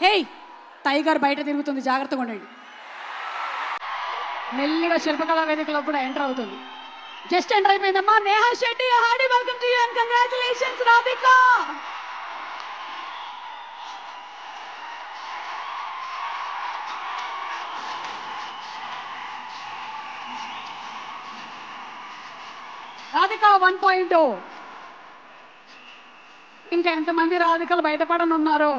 హే tiger బయట తిరుగుతుంది, జాగ్రత్తగా ఉండండి. మెల్లిగా శిల్పకళా వేదికలో కూడా ఎంటర్ అవుతుంది. జస్ట్ ఎంటర్ అయిపోయిందమ్మా. Neha Shetty, hearty welcome to you and congratulations Radhika. Radhika 1.0. ఇంకా ఎంతమంది రాధికలు బయటపడనున్నారో.